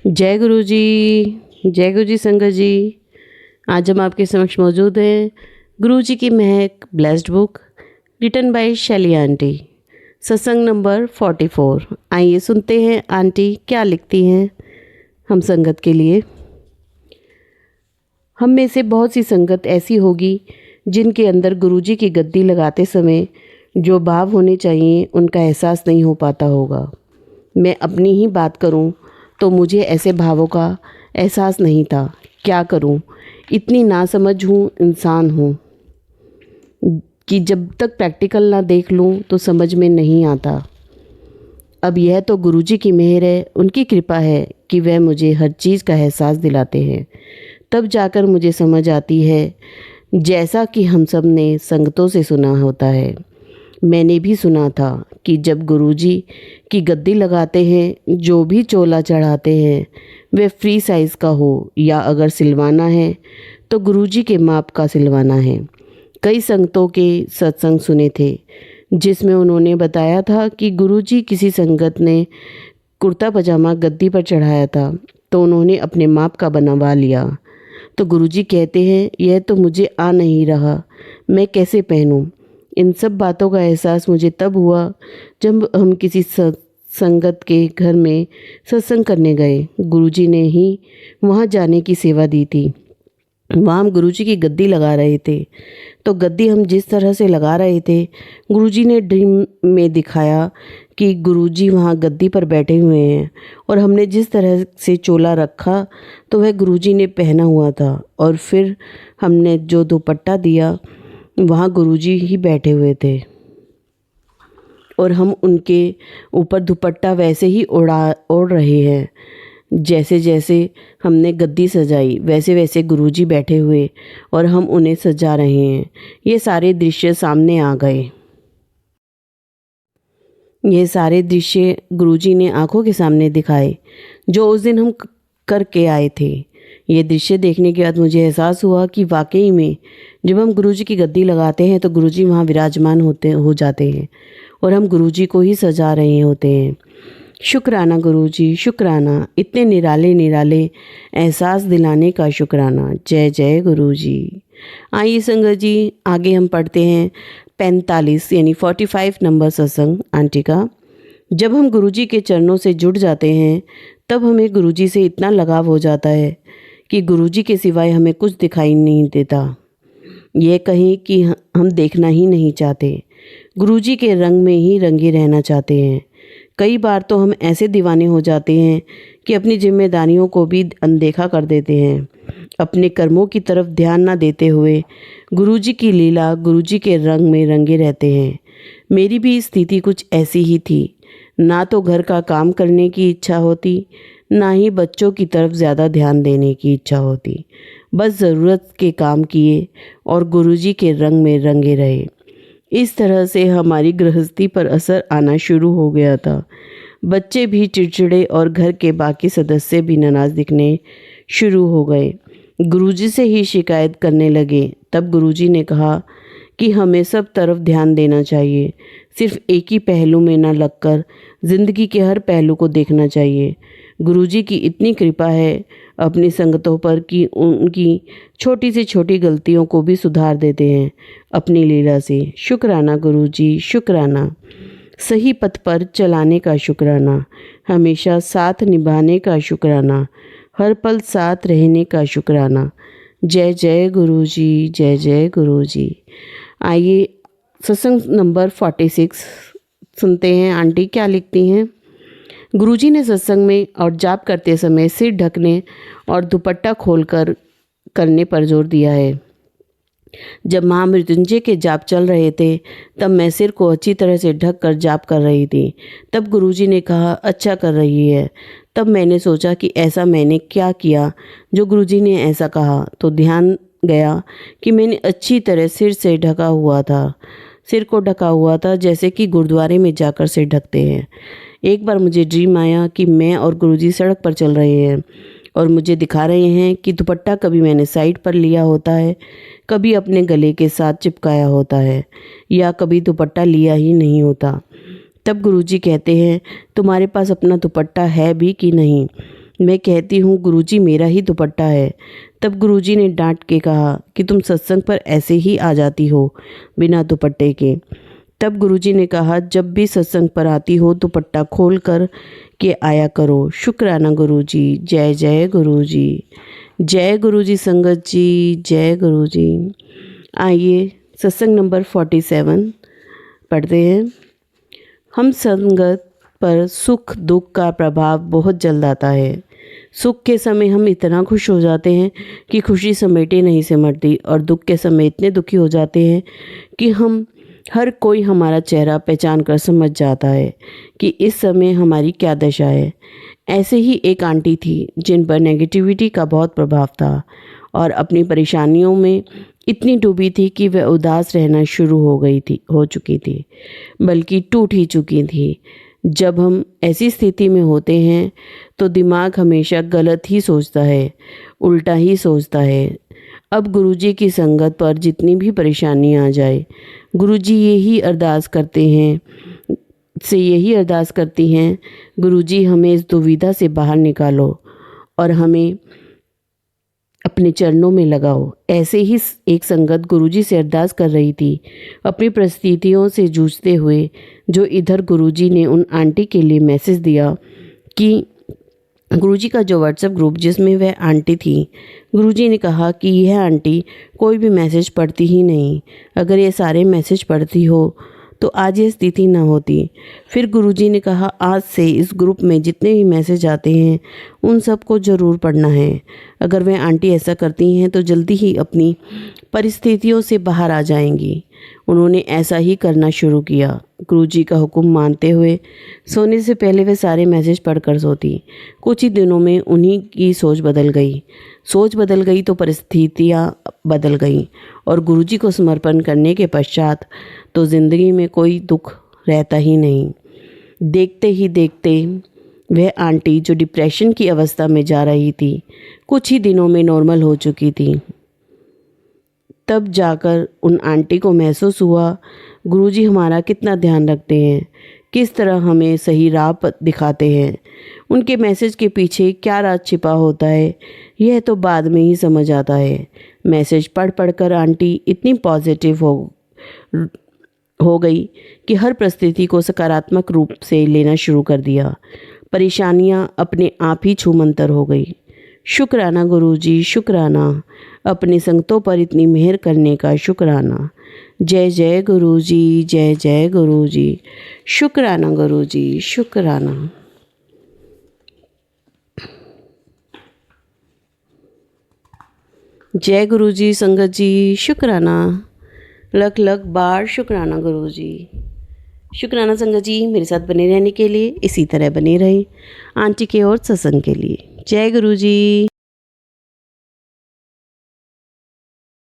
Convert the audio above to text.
जय गुरु जी। जय गुरु जी संगत जी। आज हम आपके समक्ष मौजूद हैं गुरु जी की महक ब्लेस्ड बुक रिटन बाय शैली आंटी, सत्संग नंबर 44। आइए सुनते हैं आंटी क्या लिखती हैं हम संगत के लिए। हम में से बहुत सी संगत ऐसी होगी जिनके अंदर गुरु जी की गद्दी लगाते समय जो भाव होने चाहिए उनका एहसास नहीं हो पाता होगा। मैं अपनी ही बात करूं तो मुझे ऐसे भावों का एहसास नहीं था। क्या करूं, इतनी नासमझ हूँ, इंसान हूँ कि जब तक प्रैक्टिकल ना देख लूं तो समझ में नहीं आता। अब यह तो गुरुजी की मेहर है, उनकी कृपा है कि वह मुझे हर चीज़ का एहसास दिलाते हैं। तब जाकर मुझे समझ आती है, जैसा कि हम सब ने संगतों से सुना होता है। मैंने भी सुना था कि जब गुरुजी की गद्दी लगाते हैं, जो भी चोला चढ़ाते हैं वह फ्री साइज़ का हो या अगर सिलवाना है तो गुरुजी के माप का सिलवाना है। कई संगतों के सत्संग सुने थे जिसमें उन्होंने बताया था कि गुरुजी किसी संगत ने कुर्ता पजामा गद्दी पर चढ़ाया था तो उन्होंने अपने माप का बनवा लिया। तो गुरुजी कहते हैं, यह तो मुझे आ नहीं रहा, मैं कैसे पहनूं। इन सब बातों का एहसास मुझे तब हुआ जब हम किसी संगत के घर में सत्संग करने गए। गुरुजी ने ही वहाँ जाने की सेवा दी थी। वहाँ हम गुरुजी की गद्दी लगा रहे थे। तो गद्दी हम जिस तरह से लगा रहे थे, गुरुजी ने ड्रीम में दिखाया कि गुरुजी वहाँ गद्दी पर बैठे हुए हैं और हमने जिस तरह से चोला रखा तो वह गुरुजी ने पहना हुआ था। और फिर हमने जो दुपट्टा दिया वहाँ गुरुजी ही बैठे हुए थे और हम उनके ऊपर दुपट्टा वैसे ही ओढ़ रहे हैं। जैसे जैसे हमने गद्दी सजाई वैसे वैसे गुरुजी बैठे हुए और हम उन्हें सजा रहे हैं। ये सारे दृश्य सामने आ गए। ये सारे दृश्य गुरुजी ने आंखों के सामने दिखाए जो उस दिन हम करके आए थे। ये दृश्य देखने के बाद मुझे एहसास हुआ कि वाकई में जब हम गुरुजी की गद्दी लगाते हैं तो गुरुजी वहाँ विराजमान हो जाते हैं और हम गुरुजी को ही सजा रहे होते हैं। शुक्राना गुरुजी, शुक्राना, इतने निराले निराले एहसास दिलाने का शुक्राना। जय जय गुरुजी। आइए संगत जी, आगे हम पढ़ते हैं 45 यानी 45 नंबर सत्संग आंटी का। जब हम गुरुजी के चरणों से जुड़ जाते हैं तब हमें गुरुजी से इतना लगाव हो जाता है कि गुरुजी के सिवाय हमें कुछ दिखाई नहीं देता। ये कहीं कि हम देखना ही नहीं चाहते, गुरुजी के रंग में ही रंगे रहना चाहते हैं। कई बार तो हम ऐसे दीवाने हो जाते हैं कि अपनी जिम्मेदारियों को भी अनदेखा कर देते हैं। अपने कर्मों की तरफ ध्यान ना देते हुए गुरुजी की लीला, गुरुजी के रंग में रंगे रहते हैं। मेरी भी स्थिति कुछ ऐसी ही थी। ना तो घर का काम करने की इच्छा होती, ना ही बच्चों की तरफ ज़्यादा ध्यान देने की इच्छा होती। बस ज़रूरत के काम किए और गुरुजी के रंग में रंगे रहे। इस तरह से हमारी गृहस्थी पर असर आना शुरू हो गया था। बच्चे भी चिड़चिड़े और घर के बाकी सदस्य भी नाराज दिखने शुरू हो गए। गुरुजी से ही शिकायत करने लगे। तब गुरुजी ने कहा कि हमें सब तरफ ध्यान देना चाहिए, सिर्फ एक ही पहलू में न लगकर ज़िंदगी के हर पहलू को देखना चाहिए। गुरुजी की इतनी कृपा है अपनी संगतों पर कि उनकी छोटी से छोटी गलतियों को भी सुधार देते हैं अपनी लीला से। शुक्राना गुरुजी, शुक्राना। सही पथ पर चलाने का शुक्राना, हमेशा साथ निभाने का शुक्राना, हर पल साथ रहने का शुक्राना। जय जय गुरुजी, जय जय गुरुजी। आइए सत्संग नंबर 46 सुनते हैं आंटी क्या लिखती हैं। गुरुजी ने सत्संग में और जाप करते समय सिर ढकने और दुपट्टा खोलकर करने पर जोर दिया है। जब महामृत्युंजय के जाप चल रहे थे तब मैं सिर को अच्छी तरह से ढक कर जाप कर रही थी। तब गुरुजी ने कहा, अच्छा कर रही है। तब मैंने सोचा कि ऐसा मैंने क्या किया जो गुरुजी ने ऐसा कहा। तो ध्यान गया कि मैंने अच्छी तरह सिर से ढका हुआ था, सिर को ढका हुआ था जैसे कि गुरुद्वारे में जाकर सिर ढकते हैं। एक बार मुझे ड्रीम आया कि मैं और गुरुजी सड़क पर चल रहे हैं और मुझे दिखा रहे हैं कि दुपट्टा कभी मैंने साइड पर लिया होता है, कभी अपने गले के साथ चिपकाया होता है या कभी दुपट्टा लिया ही नहीं होता। तब गुरुजी कहते हैं, तुम्हारे पास अपना दुपट्टा है भी कि नहीं। मैं कहती हूँ गुरुजी मेरा ही दुपट्टा है। तब गुरुजी ने डांट के कहा कि तुम सत्संग पर ऐसे ही आ जाती हो बिना दुपट्टे के। तब गुरुजी ने कहा जब भी सत्संग पर आती हो दुपट्टा खोल कर के आया करो। शुक्राना गुरुजी। जय जय गुरुजी। जय गुरुजी संगत जी। जय गुरुजी। आइए सत्संग नंबर 47 पढ़ते हैं। हम संगत पर सुख दुख का प्रभाव बहुत जल्द आता है। सुख के समय हम इतना खुश हो जाते हैं कि खुशी समेटे नहीं सिमटती, और दुख के समय इतने दुखी हो जाते हैं कि हर कोई हमारा चेहरा पहचान कर समझ जाता है कि इस समय हमारी क्या दशा है। ऐसे ही एक आंटी थी जिन पर नेगेटिविटी का बहुत प्रभाव था और अपनी परेशानियों में इतनी डूबी थी कि वह उदास रहना शुरू हो चुकी थी, बल्कि टूट ही चुकी थी। जब हम ऐसी स्थिति में होते हैं तो दिमाग हमेशा गलत ही सोचता है, उल्टा ही सोचता है। अब गुरुजी की संगत पर जितनी भी परेशानी आ जाए, गुरुजी यही अरदास करती हैं, गुरुजी हमें इस दुविधा से बाहर निकालो और हमें अपने चरणों में लगाओ। ऐसे ही एक संगत गुरुजी से अरदास कर रही थी, अपनी परिस्थितियों से जूझते हुए। जो इधर गुरुजी ने उन आंटी के लिए मैसेज दिया कि गुरुजी का जो व्हाट्सएप ग्रुप जिसमें वह आंटी थी, गुरुजी ने कहा कि यह आंटी कोई भी मैसेज पढ़ती ही नहीं। अगर ये सारे मैसेज पढ़ती हो तो आज ये स्थिति ना होती। फिर गुरुजी ने कहा आज से इस ग्रुप में जितने भी मैसेज आते हैं उन सबको ज़रूर पढ़ना है। अगर वह आंटी ऐसा करती हैं तो जल्दी ही अपनी परिस्थितियों से बाहर आ जाएंगी। उन्होंने ऐसा ही करना शुरू किया। गुरुजी का हुक्म मानते हुए सोने से पहले वे सारे मैसेज पढ़कर सोती। कुछ ही दिनों में उन्हीं की सोच बदल गई तो परिस्थितियाँ बदल गईं, और गुरुजी को समर्पण करने के पश्चात तो ज़िंदगी में कोई दुख रहता ही नहीं। देखते ही देखते वह आंटी जो डिप्रेशन की अवस्था में जा रही थी, कुछ ही दिनों में नॉर्मल हो चुकी थी। तब जाकर उन आंटी को महसूस हुआ गुरुजी हमारा कितना ध्यान रखते हैं, किस तरह हमें सही राह दिखाते हैं। उनके मैसेज के पीछे क्या राज छिपा होता है यह तो बाद में ही समझ आता है। मैसेज पढ़ कर आंटी इतनी पॉजिटिव हो गई कि हर परिस्थिति को सकारात्मक रूप से लेना शुरू कर दिया। परेशानियां अपने आप ही छूमंतर हो गई। शुक्राना गुरुजी, शुक्राना अपने संगतों पर इतनी मेहर करने का शुक्राना। जय जय गुरुजी। जय जय गुरुजी। शुक्राना गुरुजी, शुक्राना। जय गुरुजी संगत जी, शुक्राना। लख लख बार शुक्राना गुरुजी। शुक्राना संगत जी मेरे साथ बने रहने के लिए। इसी तरह बने रहें आंटी के और सत्संग के लिए। जय गुरुजी।